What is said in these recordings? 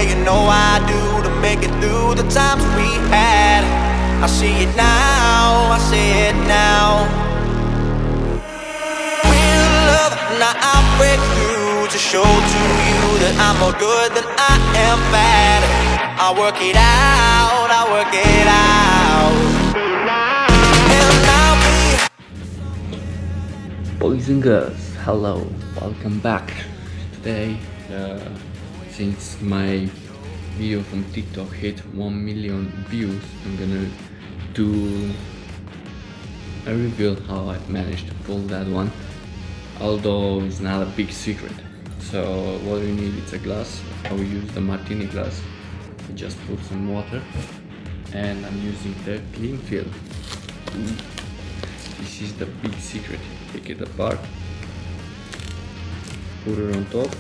you know I do to make it through the times we had. I see it now, I see it now. With love, now I'll break through to show to you that I'm more good than I am bad. I work it out, I work it out. And I'll be. Boys and girls, hello, welcome back. Today, since my video from TikTok hit 1 million views, I'm gonna do a reveal how I managed to pull that one, although it's not a big secret. So what you need is a glass. I will use the martini glass. I just put some water and I'm using the clean fill. This is the big secret. Take it apart, put it on top,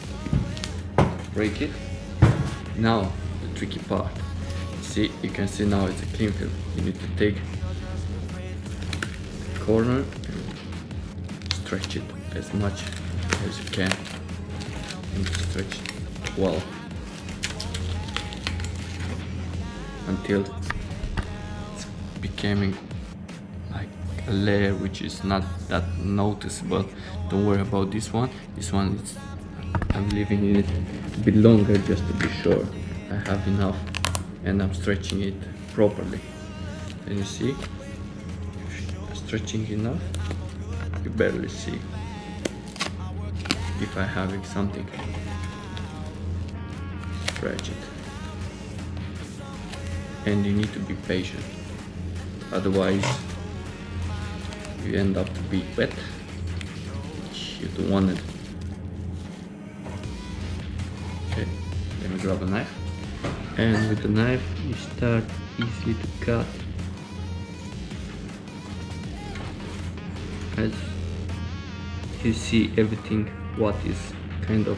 break it. Now the tricky part. See, you can see now it's a clean fill. You need to take the corner and stretch it as much as you can, and stretch it well until it's becoming like a layer which is not that noticeable. Don't worry about this one. This one is, I'm leaving it a bit longer just to be sure I have enough, and I'm stretching it properly. Can you see? Stretching enough? You barely see if I have something. Stretch it, and you need to be patient, otherwise you end up to be wet, which you don't want it. Okay, let me grab a knife, and with the knife you start easily to cut as you see everything what is kind of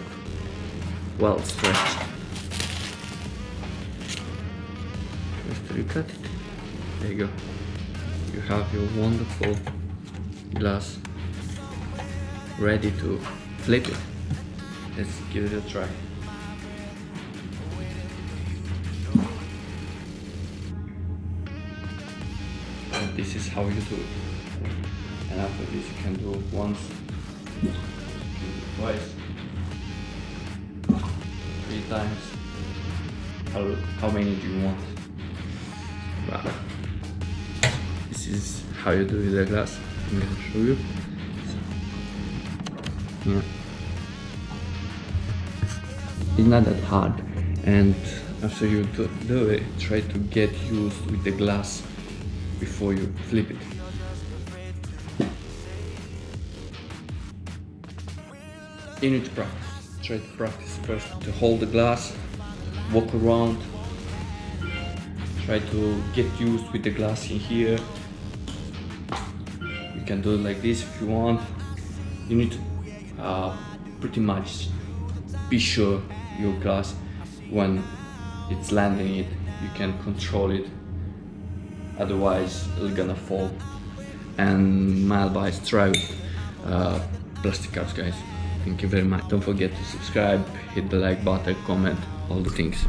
well stretched. After you cut it, there you go. You have your wonderful glass ready to flip it. Let's give it a try. And this is how you do it. And after this you can do it once, twice, 3 times. How many do you want? Wow. This is how you do with the glass. I'm gonna show you. Yeah. It's not that hard, and after you do it, try to get used with the glass before you flip it. You need to practice. Try to practice first to hold the glass, walk around, try to get used with the glass in here. You can do it like this if you want. You need to pretty much be sure your glass, when it's landing it, you can control it, otherwise it's gonna fall. And my advice, try with plastic cups, guys. Thank you very much. Don't forget to subscribe, hit the like button, comment, all the things.